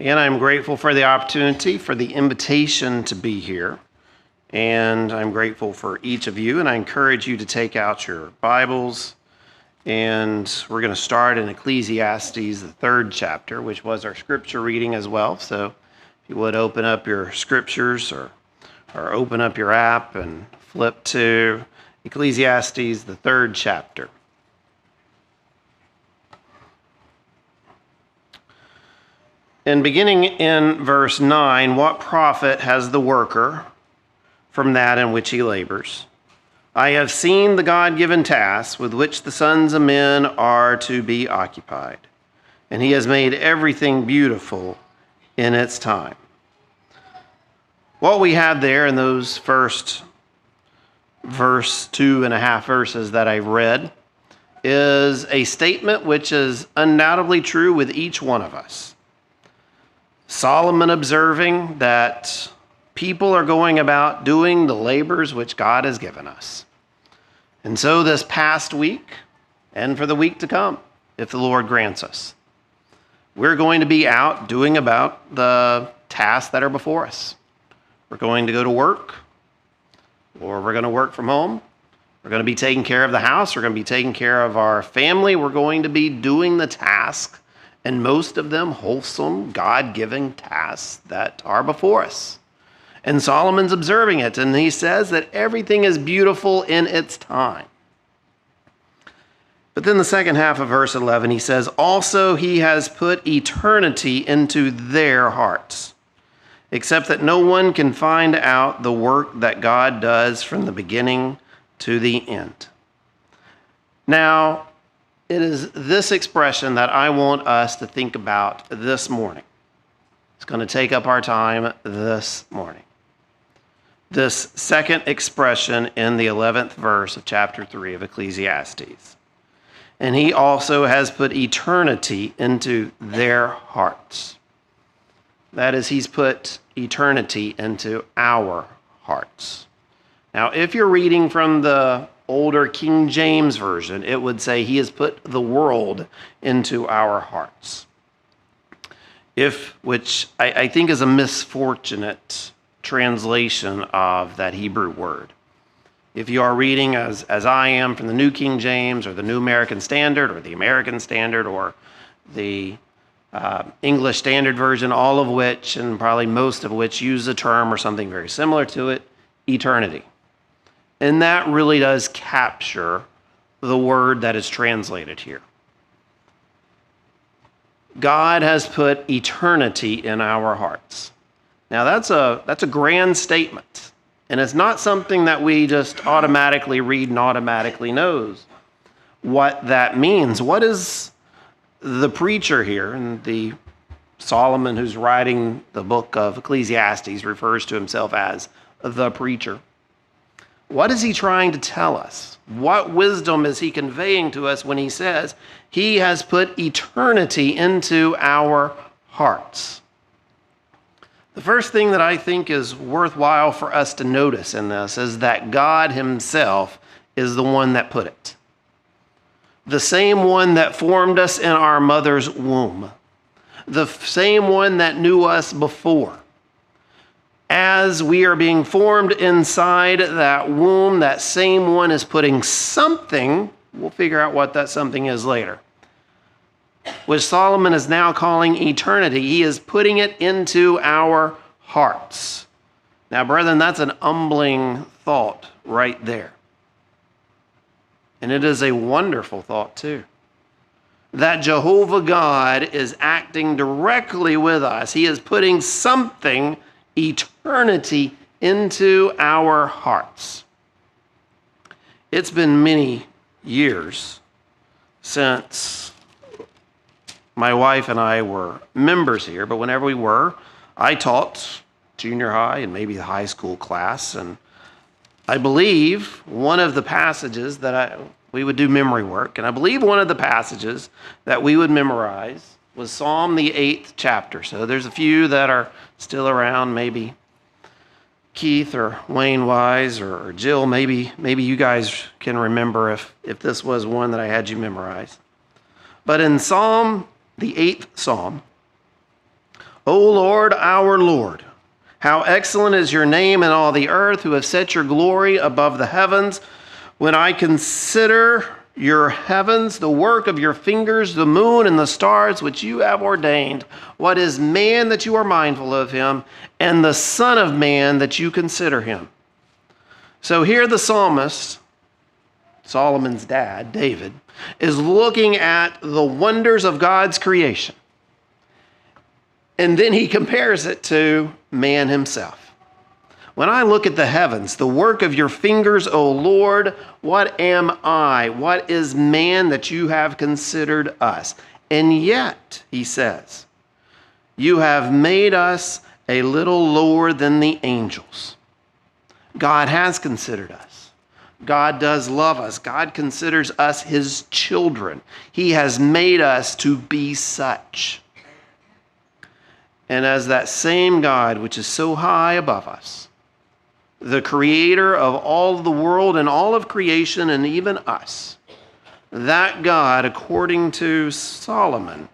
Again, I'm grateful for the opportunity, for the invitation to be here. And I'm grateful for each of you. And I encourage you to take out your Bibles. And we're going to start in Ecclesiastes, the 3rd chapter, which was our scripture reading as well. So if you would open up your scriptures or open up your app and flip to Ecclesiastes, the 3rd chapter. And beginning in verse 9, what profit has the worker from that in which he labors? I have seen the God-given tasks with which the sons of men are to be occupied, and he has made everything beautiful in its time. What we have there in those first 2.5 verses that I read is a statement which is undoubtedly true with each one of us. Solomon observing that people are going about doing the labors which God has given us. And so this past week, and for the week to come, if the Lord grants us, we're going to be out doing about the tasks that are before us. We're going to go to work, or we're going to work from home. We're going to be taking care of the house. We're going to be taking care of our family. We're going to be doing the task, and most of them wholesome, God-given tasks that are before us. And Solomon's observing it, and he says that everything is beautiful in its time. But then the second half of verse 11, he says, also he has put eternity into their hearts, except that no one can find out the work that God does from the beginning to the end. Now, it is this expression that I want us to think about this morning. It's going to take up our time this morning. This second expression in the 11th verse of chapter 3 of Ecclesiastes. And he also has put eternity into their hearts. That is, he's put eternity into our hearts. Now, if you're reading from the older King James Version, it would say he has put the world into our hearts. Which I think is a misfortunate translation of that Hebrew word. If you are reading as I am from the New King James or the New American Standard or the American Standard or the English Standard Version, all of which and probably most of which use a term or something very similar to it, eternity. And that really does capture the word that is translated here. God has put eternity in our hearts. Now that's a grand statement. And it's not something that we just automatically read and automatically knows what that means. What is the preacher here, and the Solomon who's writing the book of Ecclesiastes refers to himself as the preacher. What is he trying to tell us? What wisdom is he conveying to us when he says he has put eternity into our hearts? The first thing that I think is worthwhile for us to notice in this is that God himself is the one that put it. The same one that formed us in our mother's womb. The same one that knew us before. As we are being formed inside that womb, that same one is putting something, we'll figure out what that something is later, which Solomon is now calling eternity. He is putting it into our hearts. Now, brethren, that's an humbling thought right there. And it is a wonderful thought too. That Jehovah God is acting directly with us. He is putting something, eternity, into our hearts. It's been many years since my wife and I were members here, but whenever we were, I taught junior high and maybe the high school class, and I believe one of the passages that we would do memory work, and I believe one of the passages that we would memorize was Psalm the 8th chapter. So there's a few that are still around, maybe Keith or Wayne Wise or Jill, maybe you guys can remember if this was one that I had you memorize. But in Psalm, the 8th Psalm, O Lord, our Lord, how excellent is your name in all the earth, who have set your glory above the heavens. When I consider your heavens, the work of your fingers, the moon and the stars which you have ordained, what is man that you are mindful of him, and the Son of Man that you consider him? So here the psalmist, Solomon's dad, David, is looking at the wonders of God's creation. And then he compares it to man himself. When I look at the heavens, the work of your fingers, O Lord, what am I? What is man that you have considered us? And yet, he says, you have made us a little lower than the angels. God has considered us. God does love us. God considers us his children. He has made us to be such. And as that same God, which is so high above us, the creator of all the world and all of creation and even us, that God, according to Solomon,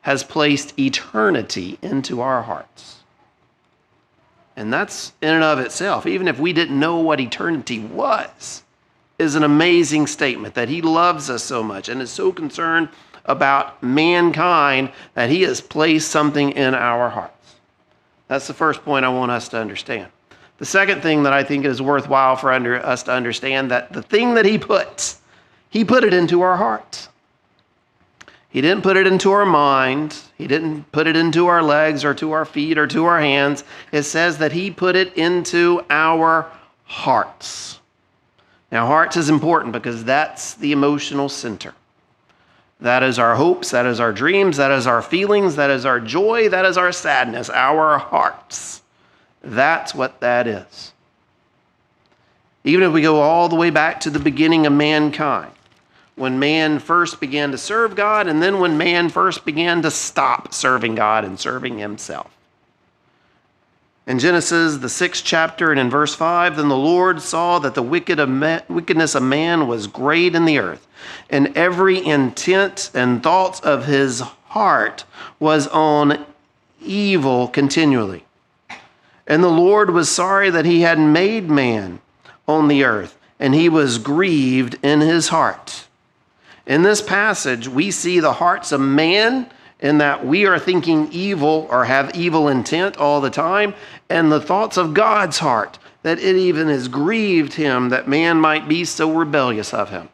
has placed eternity into our hearts. And that's in and of itself, even if we didn't know what eternity was, is an amazing statement that he loves us so much and is so concerned about mankind that he has placed something in our hearts. That's the first point I want us to understand. The second thing that I think is worthwhile for us to understand, that the thing that he put it into our hearts. He didn't put it into our mind. He didn't put it into our legs or to our feet or to our hands. It says that he put it into our hearts. Now, hearts is important because that's the emotional center. That is our hopes, that is our dreams, that is our feelings, that is our joy, that is our sadness, our hearts. That's what that is. Even if we go all the way back to the beginning of mankind, when man first began to serve God, and then when man first began to stop serving God and serving himself. In Genesis, the 6th chapter, and in verse 5, then the Lord saw that the wickedness of man was great in the earth, and every intent and thoughts of his heart was on evil continually. And the Lord was sorry that he had made man on the earth, and he was grieved in his heart. In this passage, we see the hearts of man in that we are thinking evil or have evil intent all the time, and the thoughts of God's heart, that it even has grieved him that man might be so rebellious of him.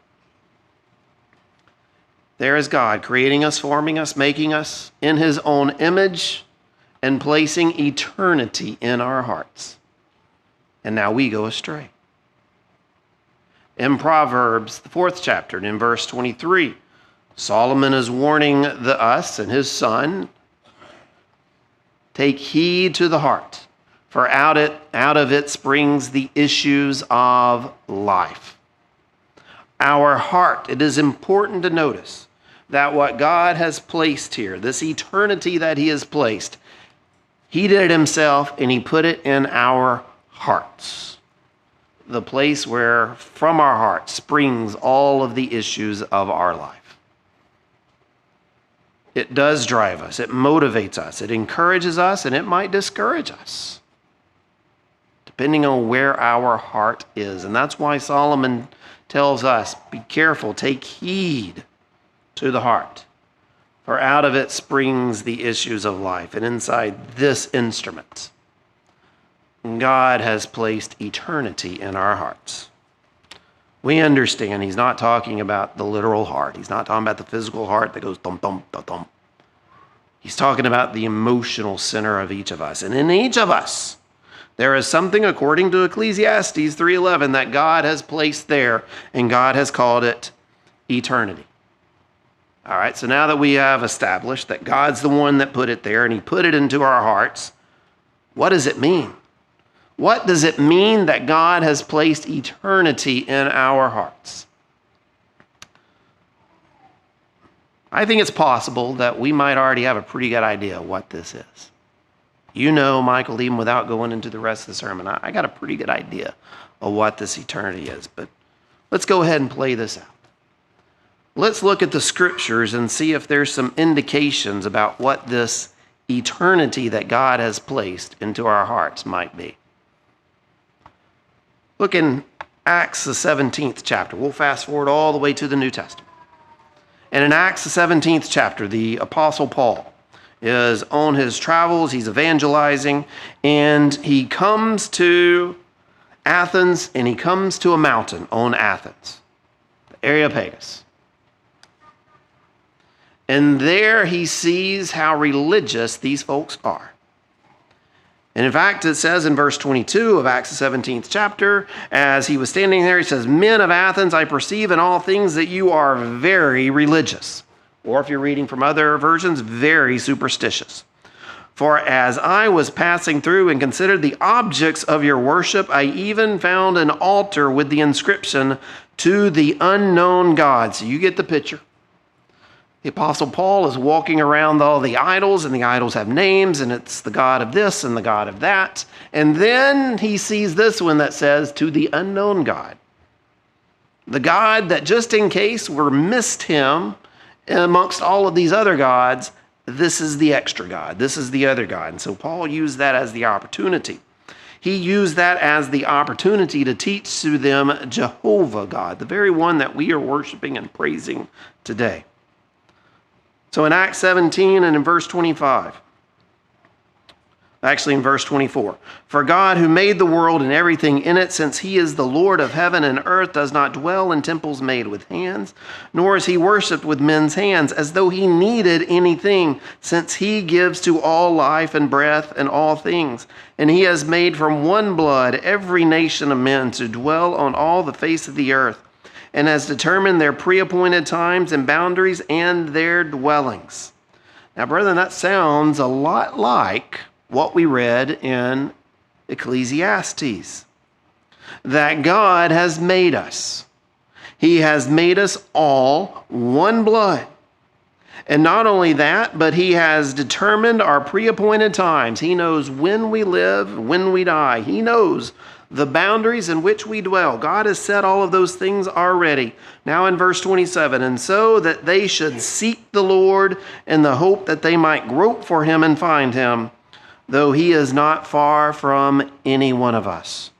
There is God creating us, forming us, making us in his own image, and placing eternity in our hearts. And now we go astray. In Proverbs, the 4th chapter, and in verse 23, Solomon is warning us and his son, take heed to the heart, for out of it springs the issues of life. Our heart, it is important to notice that what God has placed here, this eternity that he has placed, he did it himself and he put it in our hearts. The place where from our heart springs all of the issues of our life. It does drive us, it motivates us, it encourages us, and it might discourage us, depending on where our heart is. And that's why Solomon tells us, be careful, take heed to the heart, for out of it springs the issues of life. And inside this instrument, God has placed eternity in our hearts. We understand he's not talking about the literal heart. He's not talking about the physical heart that goes thump, thump, thump, thump. He's talking about the emotional center of each of us. And in each of us, there is something, according to Ecclesiastes 3:11, that God has placed there, and God has called it eternity. All right, so now that we have established that God's the one that put it there, and he put it into our hearts, what does it mean? What does it mean that God has placed eternity in our hearts? I think it's possible that we might already have a pretty good idea of what this is. You know, Michael, even without going into the rest of the sermon, I got a pretty good idea of what this eternity is. But let's go ahead and play this out. Let's look at the scriptures and see if there's some indications about what this eternity that God has placed into our hearts might be. Look in Acts, the 17th chapter. We'll fast forward all the way to the New Testament. And in Acts, the 17th chapter, the Apostle Paul is on his travels. He's evangelizing, and he comes to Athens, and he comes to a mountain on Athens, the Areopagus. And there he sees how religious these folks are. And in fact, it says in verse 22 of Acts the 17th chapter, as he was standing there, he says, "Men of Athens, I perceive in all things that you are very religious." Or if you're reading from other versions, very superstitious. "For as I was passing through and considered the objects of your worship, I even found an altar with the inscription, 'To the unknown God.'" So you get the picture. The Apostle Paul is walking around all the idols, and the idols have names, and it's the God of this and the God of that. And then he sees this one that says, "To the unknown God." The God that, just in case we missed him amongst all of these other gods, this is the extra God. This is the other God. And so Paul used that as the opportunity. He used that as the opportunity to teach to them Jehovah God, the very one that we are worshiping and praising today. So in Acts 17 and in verse 25, actually in verse 24, "For God who made the world and everything in it, since he is the Lord of heaven and earth, does not dwell in temples made with hands, nor is he worshipped with men's hands, as though he needed anything, since he gives to all life and breath and all things. And he has made from one blood every nation of men to dwell on all the face of the earth, and has determined their pre-appointed times and boundaries and their dwellings." Now, brethren, that sounds a lot like what we read in Ecclesiastes, that God has made us. He has made us all one blood. And not only that, but he has determined our pre-appointed times. He knows when we live, when we die. He knows the boundaries in which we dwell. God has said all of those things already. Now in verse 27, "And so that they should seek the Lord in the hope that they might grope for him and find him, though he is not far from any one of us.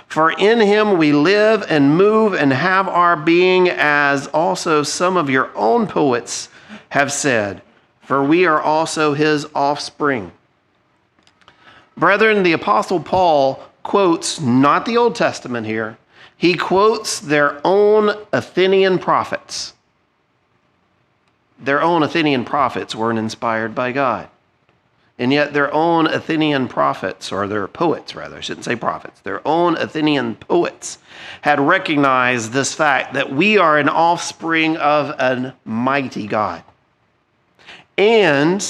For in him we live and move and have our being, as also some of your own poets have said, for we are also his offspring." Brethren, the Apostle Paul quotes not the Old Testament here. He quotes their own Athenian prophets. Their own Athenian prophets weren't inspired by God. And yet their own Athenian prophets, or their poets rather, I shouldn't say prophets, their own Athenian poets had recognized this fact that we are an offspring of a mighty God. And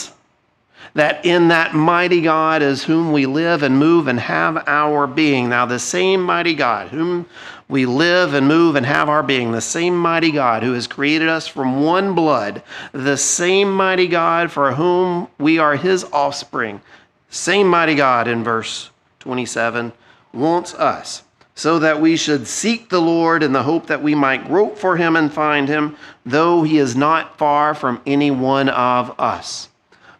that in that mighty God is whom we live and move and have our being. Now, the same mighty God whom we live and move and have our being, the same mighty God who has created us from one blood, the same mighty God for whom we are his offspring, same mighty God in verse 27 wants us, so that we should seek the Lord in the hope that we might grope for him and find him, though he is not far from any one of us.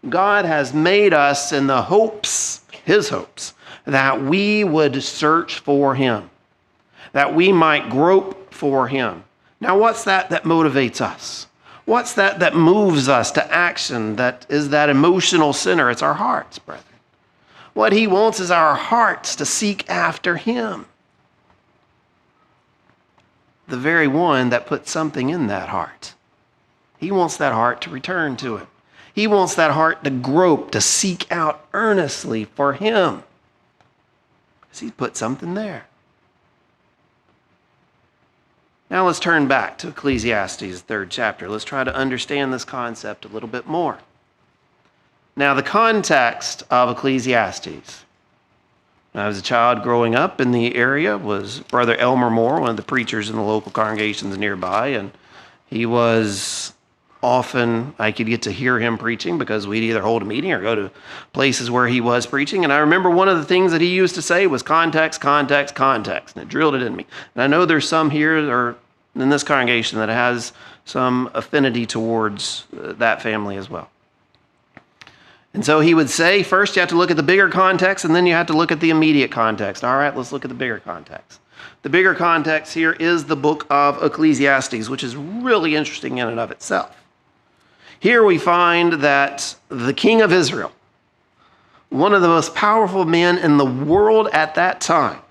God has made us in the hopes, his hopes, that we would search for him, that we might grope for him. Now, what's that motivates us? What's that moves us to action, that is that emotional center? It's our hearts, brethren. What he wants is our hearts to seek after him, the very one that put something in that heart. He wants that heart to return to him. He wants that heart to grope, to seek out earnestly for him, because he's put something there. Now let's turn back to Ecclesiastes, 3rd chapter. Let's try to understand this concept a little bit more. Now, the context of Ecclesiastes. When I was a child growing up in the area was Brother Elmer Moore, one of the preachers in the local congregations nearby, and he was often, I could get to hear him preaching because we'd either hold a meeting or go to places where he was preaching. And I remember one of the things that he used to say was context, context, context. And it drilled it in me. And I know there's some here or in this congregation that has some affinity towards that family as well. And so he would say, first you have to look at the bigger context, and then you have to look at the immediate context. All right, let's look at the bigger context. The bigger context here is the book of Ecclesiastes, which is really interesting in and of itself. Here we find that the king of Israel, one of the most powerful men in the world at that time,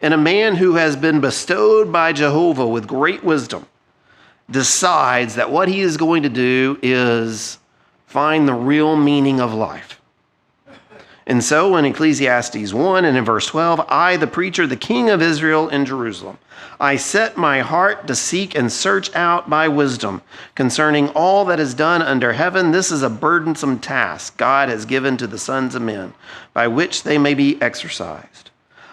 and a man who has been bestowed by Jehovah with great wisdom, decides that what he is going to do is find the real meaning of life. And so in Ecclesiastes 1 and in verse 12, I, the preacher, the king of Israel in Jerusalem, I set my heart to seek and search out by wisdom concerning all that is done under heaven. This is a burdensome task God has given to the sons of men, by which they may be exercised.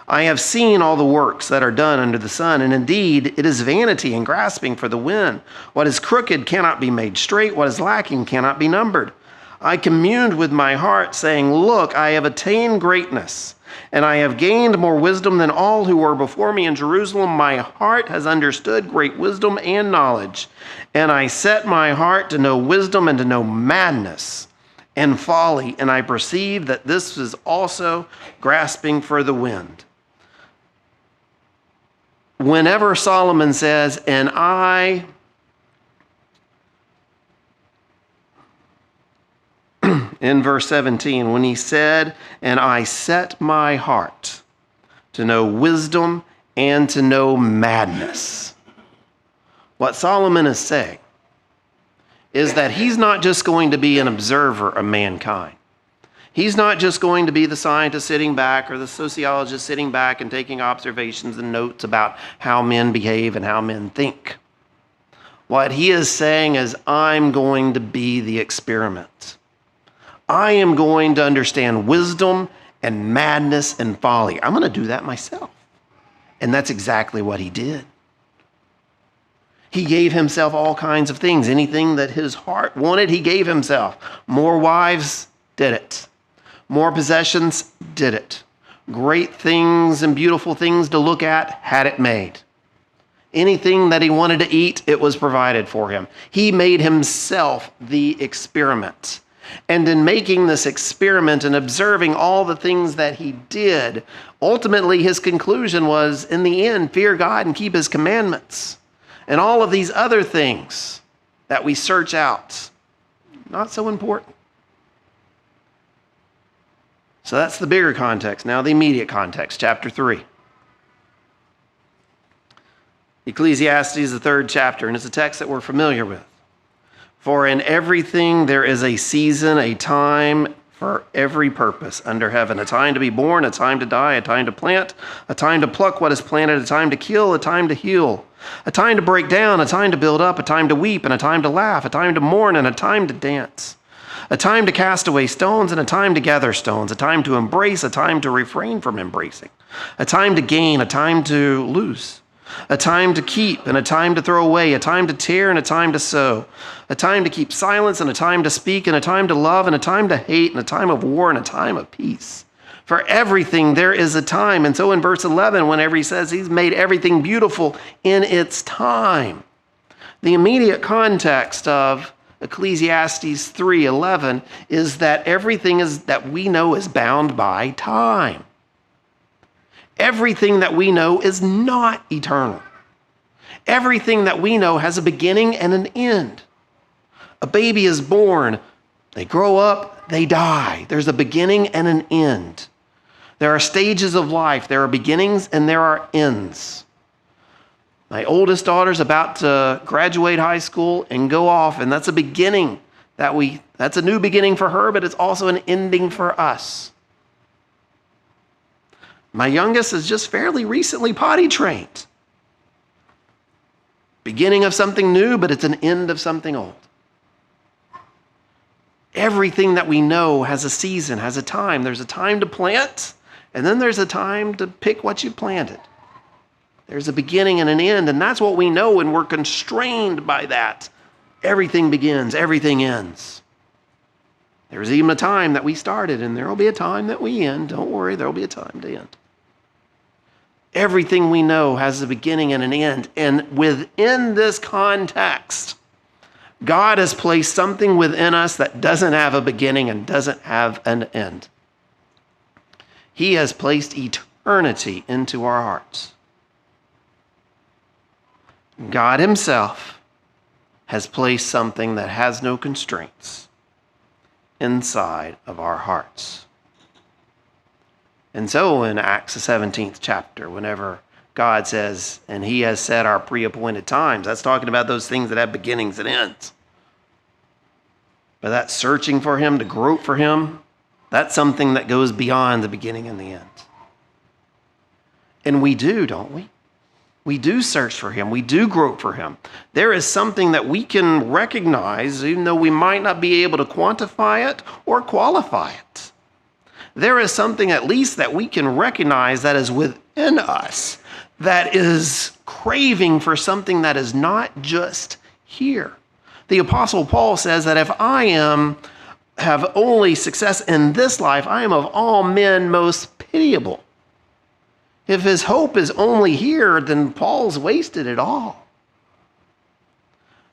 I have seen all the works that are done under the sun, and indeed it is vanity and grasping for the wind. What is crooked cannot be made straight. What is lacking cannot be numbered. I communed with my heart, saying, look, I have attained greatness, and I have gained more wisdom than all who were before me in Jerusalem. My heart has understood great wisdom and knowledge, and I set my heart to know wisdom and to know madness and folly, and I perceive that this is also grasping for the wind. Whenever Solomon says, and I in verse 17, when he said, and I set my heart to know wisdom and to know madness. What Solomon is saying is that he's not just going to be an observer of mankind. He's not just going to be the scientist sitting back or the sociologist sitting back and taking observations and notes about how men behave and how men think. What he is saying is, I'm going to be the experiment. I am going to understand wisdom and madness and folly. I'm going to do that myself. And that's exactly what he did. He gave himself all kinds of things. Anything that his heart wanted, he gave himself. More wives, did it. More possessions, did it. Great things and beautiful things to look at, had it made. Anything that he wanted to eat, it was provided for him. He made himself the experiment. And in making this experiment and observing all the things that he did, ultimately his conclusion was, in the end, fear God and keep his commandments. And all of these other things that we search out, not so important. So that's the bigger context. Now the immediate context, chapter 3. Ecclesiastes, the 3rd chapter, and it's a text that we're familiar with. For in everything there is a season, a time for every purpose under heaven. A time to be born, a time to die, a time to plant, a time to pluck what is planted, a time to kill, a time to heal. A time to break down, a time to build up, a time to weep, and a time to laugh, a time to mourn, and a time to dance. A time to cast away stones, and a time to gather stones. A time to embrace, a time to refrain from embracing. A time to gain, a time to lose. A time to keep and a time to throw away, a time to tear and a time to sow, a time to keep silence and a time to speak, and a time to love and a time to hate, and a time of war and a time of peace. For everything there is a time. And so in verse 11, whenever he says he's made everything beautiful in its time, the immediate context of Ecclesiastes 3:11 is that everything that we know is bound by time. Everything that we know is not eternal. Everything that we know has a beginning and an end. A baby is born, they grow up, they die. There's a beginning and an end. There are stages of life. There are beginnings and there are ends. My oldest daughter's about to graduate high school and go off, and that's a beginning that's a new beginning for her, but it's also an ending for us. My youngest is just fairly recently potty trained. Beginning of something new, but it's an end of something old. Everything that we know has a season, has a time. There's a time to plant, and then there's a time to pick what you planted. There's a beginning and an end, and that's what we know, and we're constrained by that. Everything begins, everything ends. There's even a time that we started, and there will be a time that we end. Don't worry, there will be a time to end. Everything we know has a beginning and an end. And within this context, God has placed something within us that doesn't have a beginning and doesn't have an end. He has placed eternity into our hearts. God himself has placed something that has no constraints inside of our hearts. And so in Acts the 17th chapter, whenever God says, and he has set our pre-appointed times, that's talking about those things that have beginnings and ends. But that searching for him, to grope for him, that's something that goes beyond the beginning and the end. And we do, don't we? We do search for him. We do grope for him. There is something that we can recognize, even though we might not be able to quantify it or qualify it. There is something at least that we can recognize that is within us, that is craving for something that is not just here. The Apostle Paul says that if I have only success in this life, I am of all men most pitiable. If his hope is only here, then Paul's wasted it all.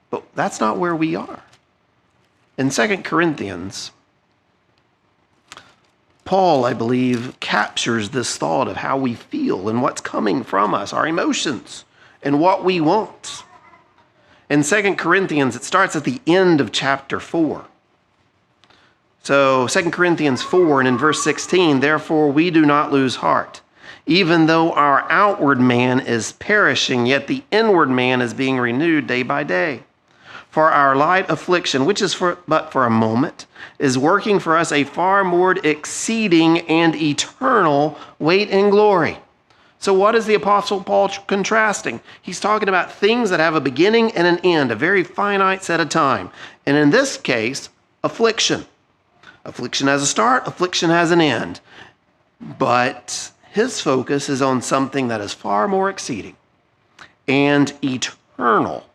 But that's not where we are. In 2 Corinthians, Paul, I believe, captures this thought of how we feel and what's coming from us, our emotions, and what we want. In 2 Corinthians, it starts at the end of chapter 4. So 2 Corinthians 4 and in verse 16, therefore we do not lose heart. Even though our outward man is perishing, yet the inward man is being renewed day by day. For our light affliction, which is but for a moment, is working for us a far more exceeding and eternal weight in glory. So what is the Apostle Paul contrasting? He's talking about things that have a beginning and an end, a very finite set of time. And in this case, affliction. Affliction has a start, affliction has an end. But his focus is on something that is far more exceeding and eternal.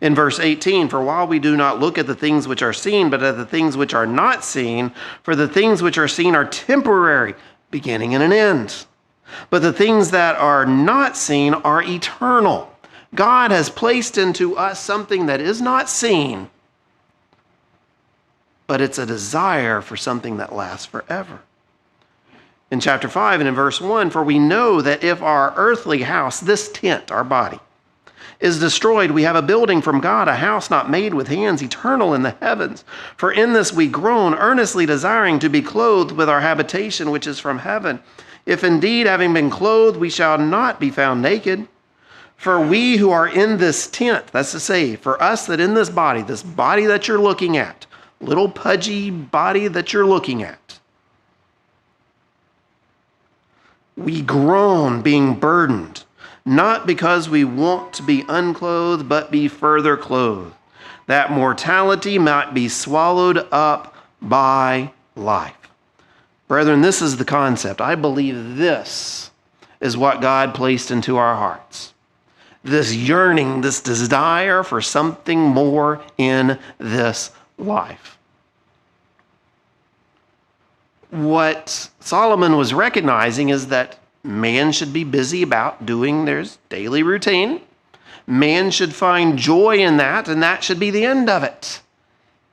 In verse 18, for while we do not look at the things which are seen, but at the things which are not seen, for the things which are seen are temporary, beginning and an end. But the things that are not seen are eternal. God has placed into us something that is not seen, but it's a desire for something that lasts forever. In chapter 5 and in verse 1, for we know that if our earthly house, this tent, our body, is destroyed, we have a building from God, a house not made with hands, eternal in the heavens. For in this we groan, earnestly desiring to be clothed with our habitation which is from heaven. If indeed, having been clothed, we shall not be found naked. For we who are in this tent, that's to say, for us that in this body that you're looking at, little pudgy body that you're looking at, we groan being burdened, not because we want to be unclothed, but be further clothed, that mortality might be swallowed up by life. Brethren, this is the concept. I believe this is what God placed into our hearts. This yearning, this desire for something more in this life. What Solomon was recognizing is that man should be busy about doing their daily routine. Man should find joy in that, and that should be the end of it.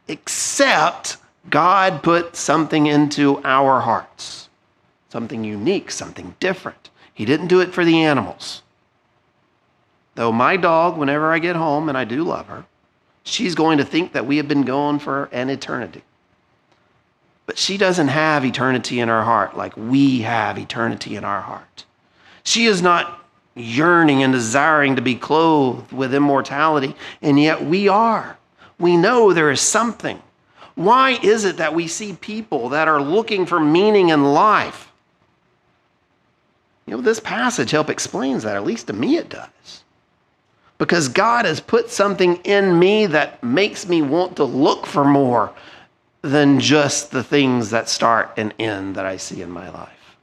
Except God put something into our hearts. Something unique, something different. He didn't do it for the animals. Though my dog, whenever I get home, and I do love her, she's going to think that we have been gone for an eternity. But she doesn't have eternity in her heart like we have eternity in our heart. She is not yearning and desiring to be clothed with immortality, and yet we are. We know there is something. Why is it that we see people that are looking for meaning in life? You know, this passage helps explains that, at least to me it does. Because God has put something in me that makes me want to look for more than just the things that start and end that I see in my life.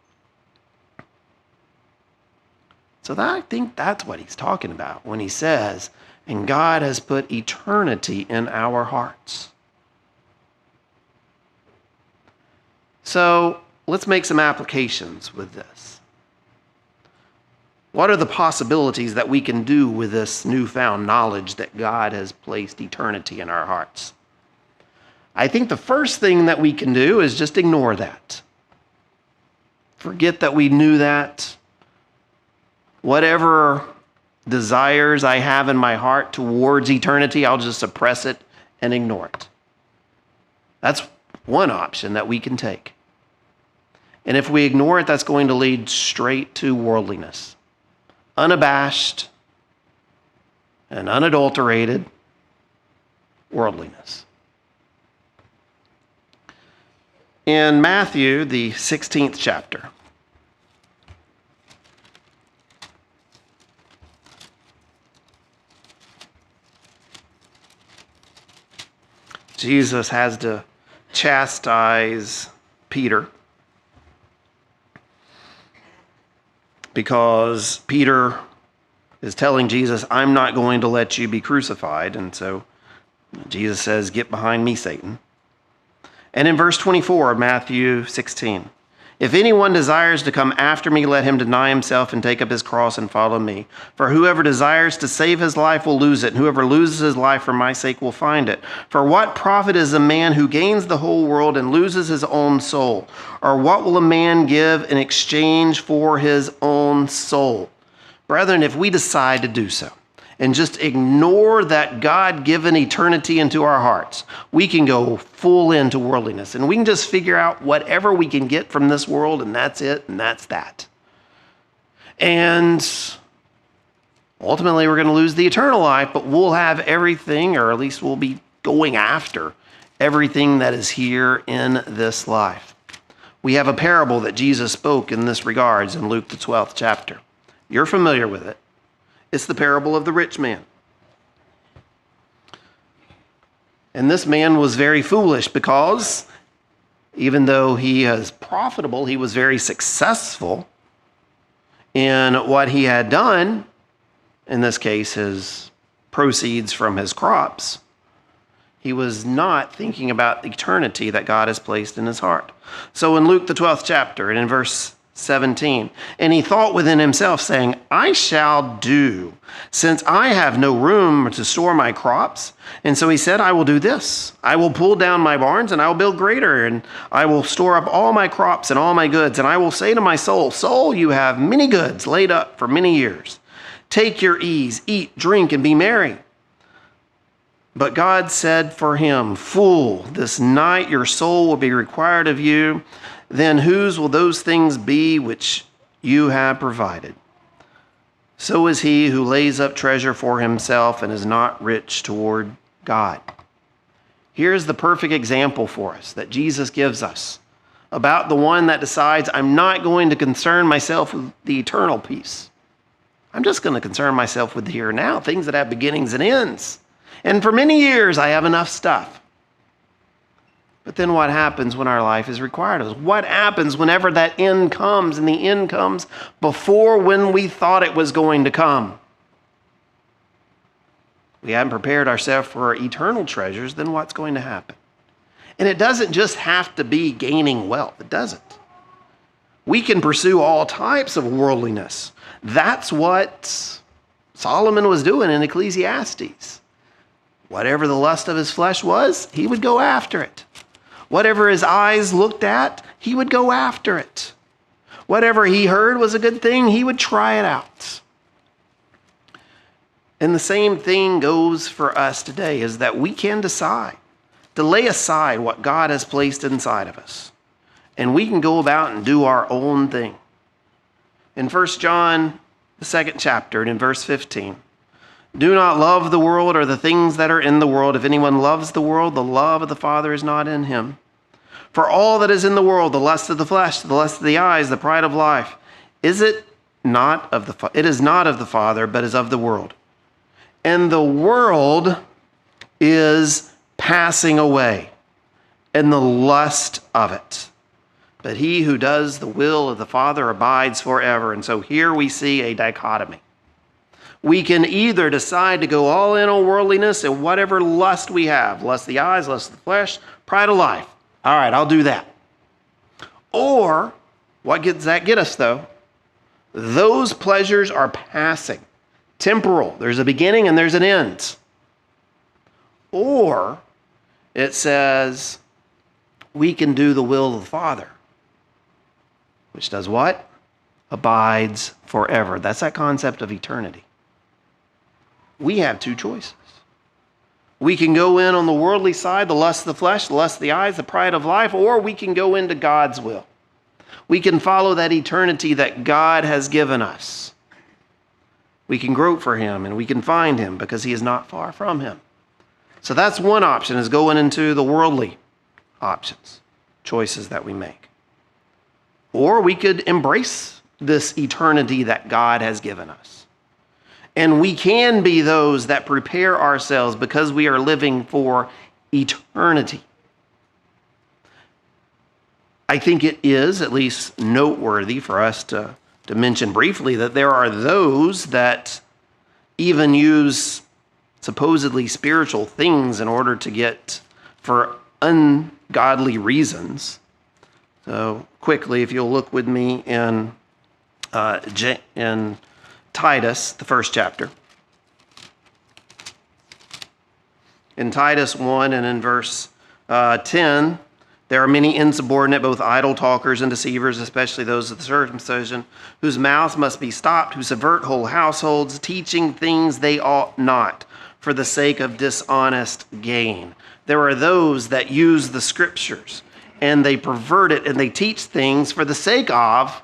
So I think that's what he's talking about when he says, and God has put eternity in our hearts. So let's make some applications with this. What are the possibilities that we can do with this newfound knowledge that God has placed eternity in our hearts? I think the first thing that we can do is just ignore that. Forget that we knew that. Whatever desires I have in my heart towards eternity, I'll just suppress it and ignore it. That's one option that we can take. And if we ignore it, that's going to lead straight to worldliness. Unabashed and unadulterated worldliness. In Matthew, the 16th chapter, Jesus has to chastise Peter because Peter is telling Jesus, I'm not going to let you be crucified. And so Jesus says, get behind me, Satan. And in verse 24 of Matthew 16, if anyone desires to come after me, let him deny himself and take up his cross and follow me. For whoever desires to save his life will lose it, and whoever loses his life for my sake will find it. For what profit is a man who gains the whole world and loses his own soul? Or what will a man give in exchange for his own soul? Brethren, if we decide to do so, and just ignore that God-given eternity into our hearts, we can go full into worldliness. And we can just figure out whatever we can get from this world, and that's it, and that's that. And ultimately, we're going to lose the eternal life, but we'll have everything, or at least we'll be going after everything that is here in this life. We have a parable that Jesus spoke in this regards in Luke, the 12th chapter. You're familiar with it. It's the parable of the rich man. And this man was very foolish because even though he is profitable, he was very successful in what he had done, in this case, his proceeds from his crops. He was not thinking about the eternity that God has placed in his heart. So in Luke, the 12th chapter, and in verse 17, and he thought within himself, saying, I shall do, since I have no room to store my crops. And so he said, I will do this. I will pull down my barns, and I will build greater, and I will store up all my crops and all my goods. And I will say to my soul, soul, you have many goods laid up for many years. Take your ease, eat, drink, and be merry. But God said for him, fool, this night your soul will be required of you. Then whose will those things be which you have provided? So is he who lays up treasure for himself and is not rich toward God. Here's the perfect example for us that Jesus gives us about the one that decides, I'm not going to concern myself with the eternal peace. I'm just going to concern myself with the here and now, things that have beginnings and ends. And for many years, I have enough stuff. But then what happens when our life is required of us? What happens whenever that end comes, and the end comes before when we thought it was going to come? We haven't prepared ourselves for eternal treasures, then what's going to happen? And it doesn't just have to be gaining wealth. It doesn't. We can pursue all types of worldliness. That's what Solomon was doing in Ecclesiastes. Whatever the lust of his flesh was, he would go after it. Whatever his eyes looked at, he would go after it. Whatever he heard was a good thing, he would try it out. And the same thing goes for us today, is that we can decide to lay aside what God has placed inside of us. And we can go about and do our own thing. In 1 John, the 2nd chapter, and in verse 15, do not love the world or the things that are in the world. If anyone loves the world, the love of the Father is not in him. For all that is in the world, the lust of the flesh, the lust of the eyes, the pride of life, it is not of the Father, but is of the world. And the world is passing away, and the lust of it. But he who does the will of the Father abides forever. And so here we see a dichotomy. We can either decide to go all in on worldliness and whatever lust we have, lust of the eyes, lust of the flesh, pride of life. All right, I'll do that. Or, what does that get us though? Those pleasures are passing, temporal. There's a beginning and there's an end. Or it says we can do the will of the Father, which does what? Abides forever. That's that concept of eternity. We have two choices. We can go in on the worldly side, the lust of the flesh, the lust of the eyes, the pride of life, or we can go into God's will. We can follow that eternity that God has given us. We can grope for him and we can find him because he is not far from him. So that's one option, is going into the worldly options, choices that we make. Or we could embrace this eternity that God has given us. And we can be those that prepare ourselves because we are living for eternity. I think it is at least noteworthy for us to mention briefly that there are those that even use supposedly spiritual things in order to get for ungodly reasons. So quickly, if you'll look with me in Titus, the first chapter. In Titus 1 and in verse 10, there are many insubordinate, both idle talkers and deceivers, especially those of the circumcision, whose mouths must be stopped, who subvert whole households, teaching things they ought not, for the sake of dishonest gain. There are those that use the scriptures, and they pervert it, and they teach things for the sake of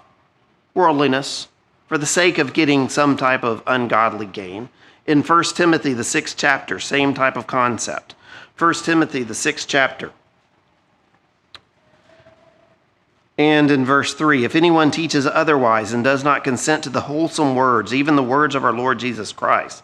worldliness, for the sake of getting some type of ungodly gain. In 1 Timothy, the 6th chapter, same type of concept. 1 Timothy, the 6th chapter. And in verse 3, if anyone teaches otherwise and does not consent to the wholesome words, even the words of our Lord Jesus Christ,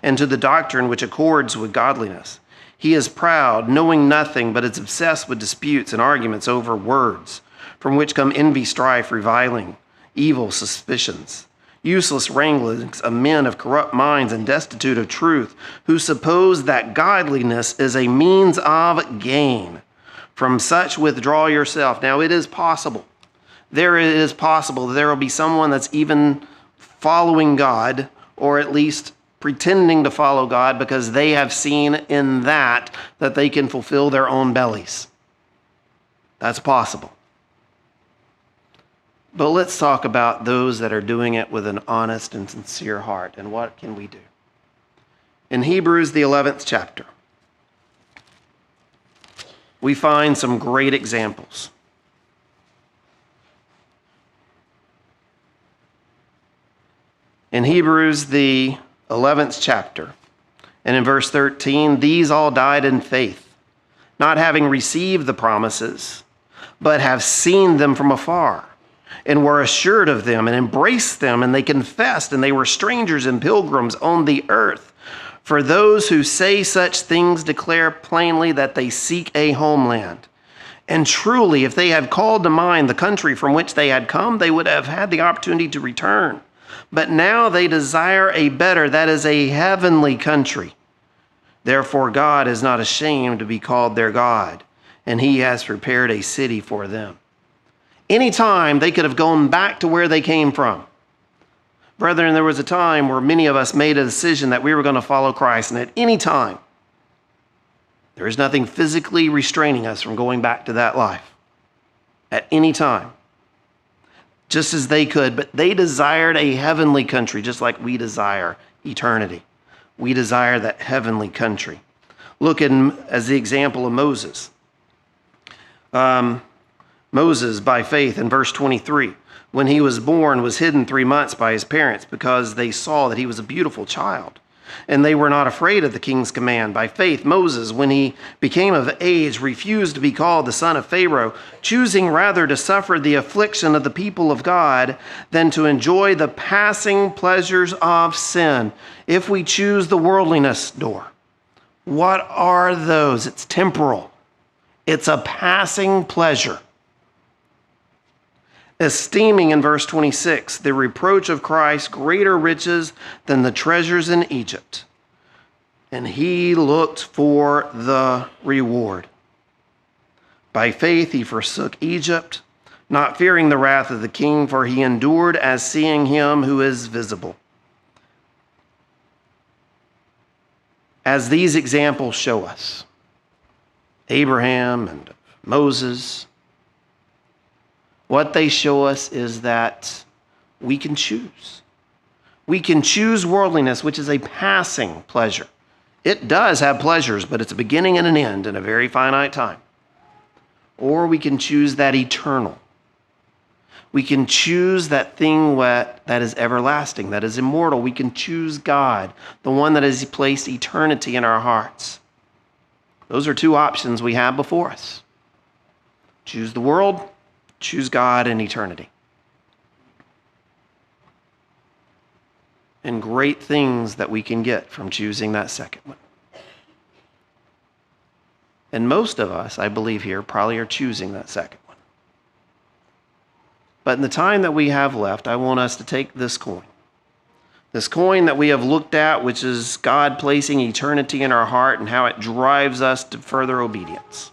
and to the doctrine which accords with godliness, he is proud, knowing nothing, but is obsessed with disputes and arguments over words, from which come envy, strife, reviling, evil suspicions, useless wranglings of men of corrupt minds and destitute of truth, who suppose that godliness is a means of gain. From such withdraw yourself. Now it is possible. There will be someone that's even following God, or at least pretending to follow God, because they have seen in that they can fulfill their own bellies. That's possible. But let's talk about those that are doing it with an honest and sincere heart. And what can we do? In Hebrews, the 11th chapter, we find some great examples. In Hebrews, the 11th chapter, and in verse 13, these all died in faith, not having received the promises, but have seen them from afar, and were assured of them, and embraced them, and they confessed, and they were strangers and pilgrims on the earth. For those who say such things declare plainly that they seek a homeland. And truly, if they had called to mind the country from which they had come, they would have had the opportunity to return. But now they desire a better, that is, a heavenly country. Therefore, God is not ashamed to be called their God, and he has prepared a city for them. Anytime they could have gone back to where they came from. Brethren, there was a time where many of us made a decision that we were going to follow Christ, and at any time, there is nothing physically restraining us from going back to that life. At any time. Just as they could, but they desired a heavenly country, just like we desire eternity. We desire that heavenly country. Look at as the example of Moses. Moses, by faith, in verse 23, when he was born, was hidden 3 months by his parents because they saw that he was a beautiful child. And they were not afraid of the king's command. By faith, Moses, when he became of age, refused to be called the son of Pharaoh, choosing rather to suffer the affliction of the people of God than to enjoy the passing pleasures of sin. If we choose the worldliness door, what are those? It's temporal. It's a passing pleasure. Esteeming, in verse 26, the reproach of Christ greater riches than the treasures in Egypt. And he looked for the reward. By faith he forsook Egypt, not fearing the wrath of the king, for he endured as seeing him who is visible. As these examples show us, Abraham and Moses, what they show us is that we can choose. We can choose worldliness, which is a passing pleasure. It does have pleasures, but it's a beginning and an end in a very finite time. Or we can choose that eternal. We can choose that thing that is everlasting, that is immortal. We can choose God, the one that has placed eternity in our hearts. Those are two options we have before us. Choose the world, choose God and eternity. And great things that we can get from choosing that second one. And most of us, I believe here, probably are choosing that second one. But in the time that we have left, I want us to take this coin. This coin that we have looked at, which is God placing eternity in our heart and how it drives us to further obedience.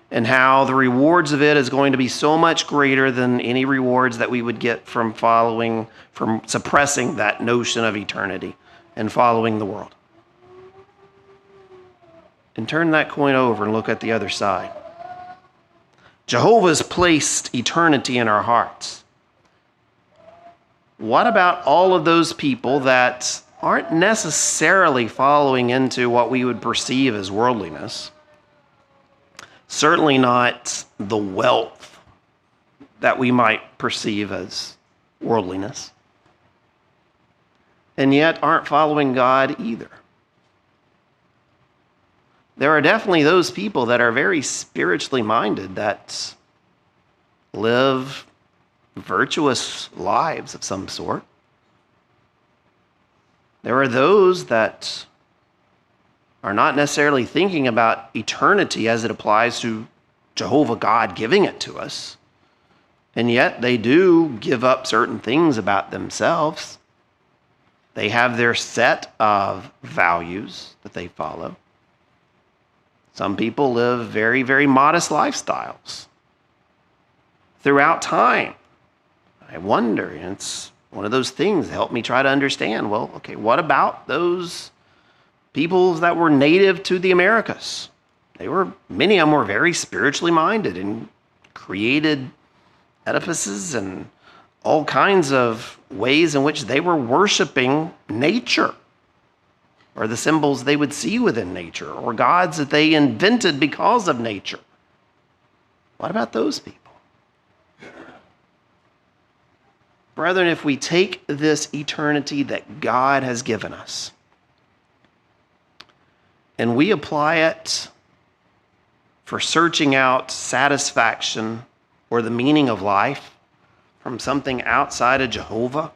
And how the rewards of it is going to be so much greater than any rewards that we would get from suppressing that notion of eternity and following the world. And turn that coin over and look at the other side. Jehovah's placed eternity in our hearts. What about all of those people that aren't necessarily following into what we would perceive as worldliness? Certainly not the wealth that we might perceive as worldliness. And yet aren't following God either. There are definitely those people that are very spiritually minded that live virtuous lives of some sort. There are those that are not necessarily thinking about eternity as it applies to Jehovah God giving it to us. And yet they do give up certain things about themselves. They have their set of values that they follow. Some people live very, very modest lifestyles throughout time. I wonder, and it's one of those things that help me try to understand, well, okay, what about those peoples that were native to the Americas? Many of them were very spiritually minded and created edifices and all kinds of ways in which they were worshiping nature, or the symbols they would see within nature, or gods that they invented because of nature. What about those people? Brethren, if we take this eternity that God has given us and we apply it for searching out satisfaction or the meaning of life from something outside of Jehovah,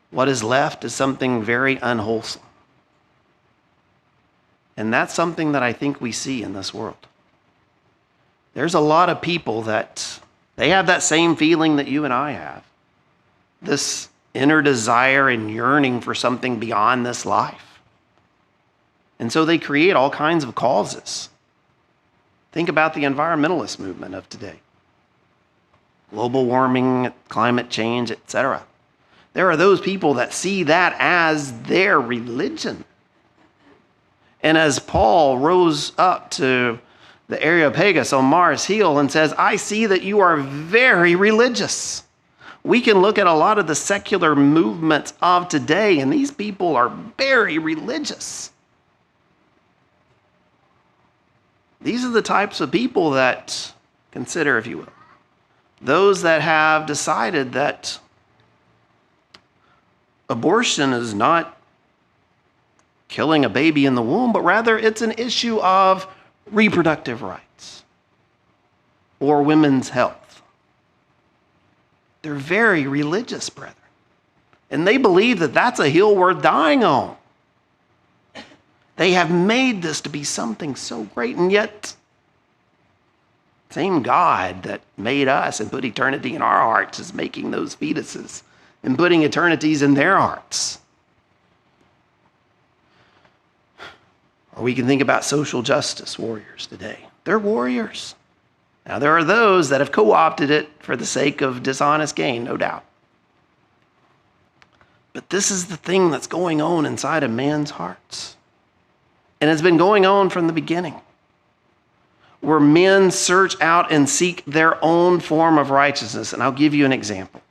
what is left is something very unwholesome. And that's something that I think we see in this world. There's a lot of people that they have that same feeling that you and I have. This inner desire and yearning for something beyond this life. And so they create all kinds of causes. Think about the environmentalist movement of today. Global warming, climate change, etc. There are those people that see that as their religion. And as Paul rose up to the Areopagus on Mars Hill and says, I see that you are very religious. We can look at a lot of the secular movements of today, and these people are very religious. These are the types of people that, consider, if you will, those that have decided that abortion is not killing a baby in the womb, but rather it's an issue of reproductive rights or women's health. They're very religious, brethren. And they believe that that's a hill worth dying on. They have made this to be something so great, and yet same God that made us and put eternity in our hearts is making those fetuses and putting eternities in their hearts. Or we can think about social justice warriors today. They're warriors. Now, there are those that have co-opted it for the sake of dishonest gain, no doubt. But this is the thing that's going on inside of man's hearts. And it's been going on from the beginning, where men search out and seek their own form of righteousness. And I'll give you an example.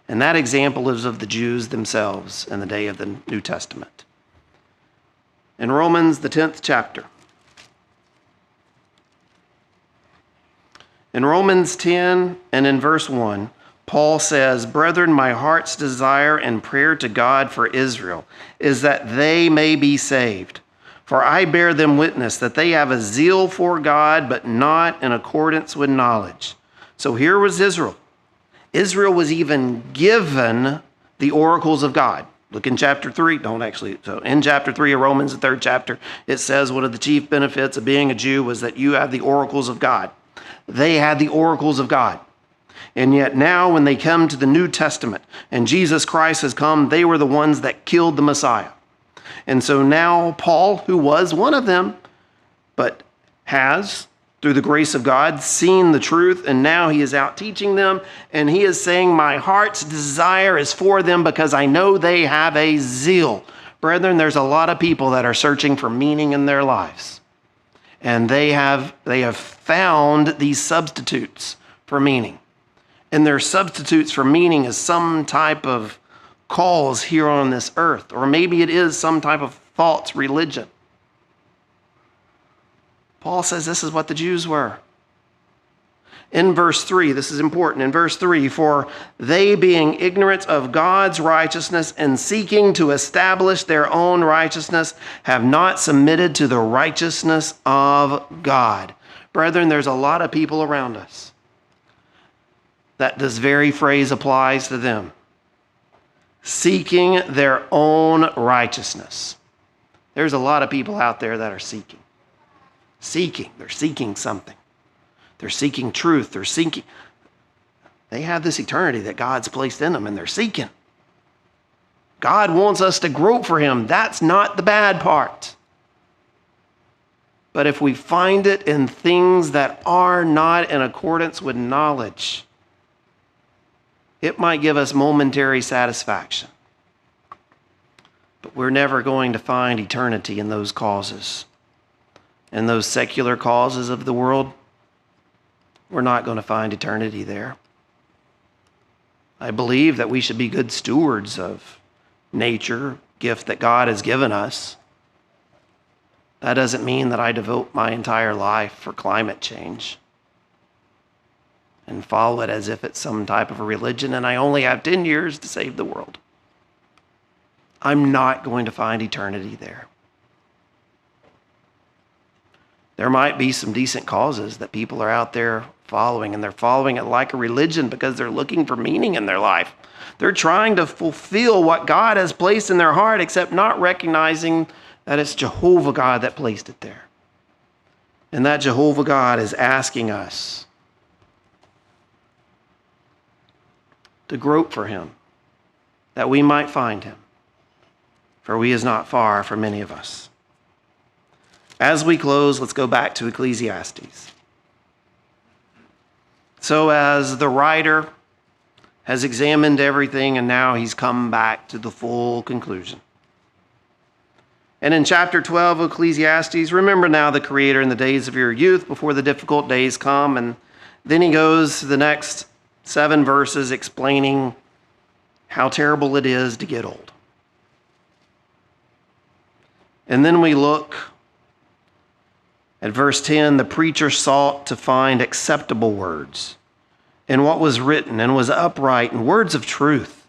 And that example is of the Jews themselves in the day of the New Testament. In Romans, the 10th chapter. In Romans 10 and in verse 1, Paul says, "Brethren, my heart's desire and prayer to God for Israel is that they may be saved. For I bear them witness that they have a zeal for God, but not in accordance with knowledge." So here was Israel. Israel was even given the oracles of God. Look in chapter 3. So in chapter 3 of Romans, the 3rd chapter, it says one of the chief benefits of being a Jew was that you have the oracles of God. They had the oracles of God. And yet now when they come to the New Testament and Jesus Christ has come, they were the ones that killed the Messiah. And so now Paul, who was one of them, but has, through the grace of God, seen the truth, and now he is out teaching them, and he is saying, my heart's desire is for them because I know they have a zeal. Brethren, there's a lot of people that are searching for meaning in their lives. And they have found these substitutes for meaning. And their substitutes for meaning is some type of cause here on this earth, or maybe it is some type of false religion. Paul says this is what the Jews were. In verse 3, this is important. In verse 3, "For they being ignorant of God's righteousness and seeking to establish their own righteousness have not submitted to the righteousness of God." Brethren, there's a lot of people around us that this very phrase applies to them. Seeking their own righteousness. There's a lot of people out there that are seeking. They're seeking something. They're seeking truth. They have this eternity that God's placed in them, and they're seeking. God wants us to grope for him. That's not the bad part. But if we find it in things that are not in accordance with knowledge, it might give us momentary satisfaction. But we're never going to find eternity in those causes. In those secular causes of the world, we're not going to find eternity there. I believe that we should be good stewards of nature, gift that God has given us. That doesn't mean that I devote my entire life for climate change and follow it as if it's some type of a religion and I only have 10 years to save the world. I'm not going to find eternity there. There might be some decent causes that people are out there following, and they're following it like a religion because they're looking for meaning in their life. They're trying to fulfill what God has placed in their heart, except not recognizing that it's Jehovah God that placed it there. And that Jehovah God is asking us to grope for him, that we might find him, for he is not far from any of us. As we close, let's go back to Ecclesiastes. So as the writer has examined everything, and now he's come back to the full conclusion. And in chapter 12 of Ecclesiastes, remember now the Creator in the days of your youth before the difficult days come. And then he goes to the next 7 verses explaining how terrible it is to get old. And then we look at verse 10, the preacher sought to find acceptable words in what was written and was upright and words of truth.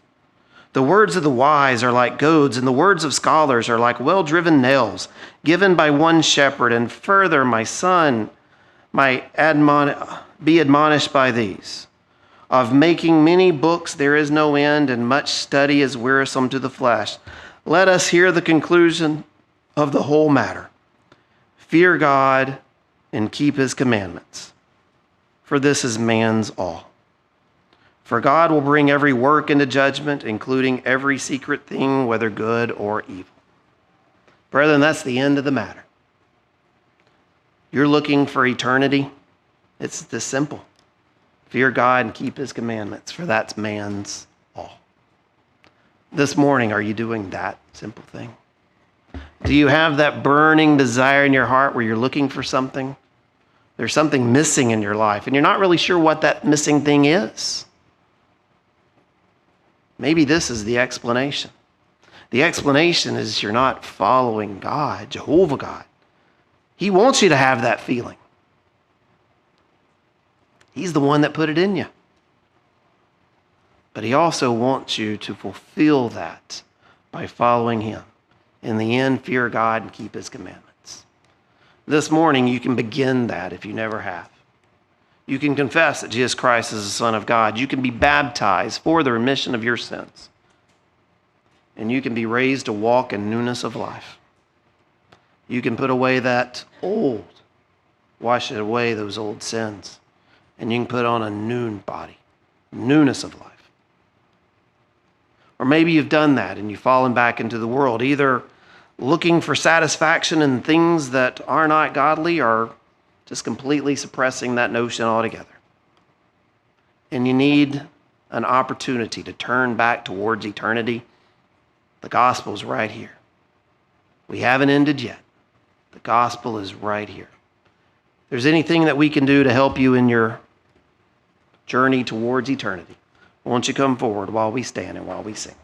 The words of the wise are like goads, and the words of scholars are like well-driven nails, given by one shepherd. And further, my son, be admonished by these. Of making many books there is no end, and much study is wearisome to the flesh. Let us hear the conclusion of the whole matter. Fear God and keep his commandments, for this is man's all. For God will bring every work into judgment, including every secret thing, whether good or evil. Brethren, that's the end of the matter. You're looking for eternity. It's this simple. Fear God and keep his commandments, for that's man's all. This morning, are you doing that simple thing? Do you have that burning desire in your heart where you're looking for something? There's something missing in your life, and you're not really sure what that missing thing is. Maybe this is the explanation. The explanation is you're not following God, Jehovah God. He wants you to have that feeling. He's the one that put it in you. But he also wants you to fulfill that by following him. In the end, fear God and keep his commandments. This morning, you can begin that if you never have. You can confess that Jesus Christ is the Son of God. You can be baptized for the remission of your sins. And you can be raised to walk in newness of life. You can put away that old, wash away those old sins. And you can put on a new body, newness of life. Or maybe you've done that and you've fallen back into the world, either looking for satisfaction in things that are not godly or just completely suppressing that notion altogether. And you need an opportunity to turn back towards eternity. The gospel is right here. We haven't ended yet. The gospel is right here. If there's anything that we can do to help you in your journey towards eternity, won't you come forward while we stand and while we sing?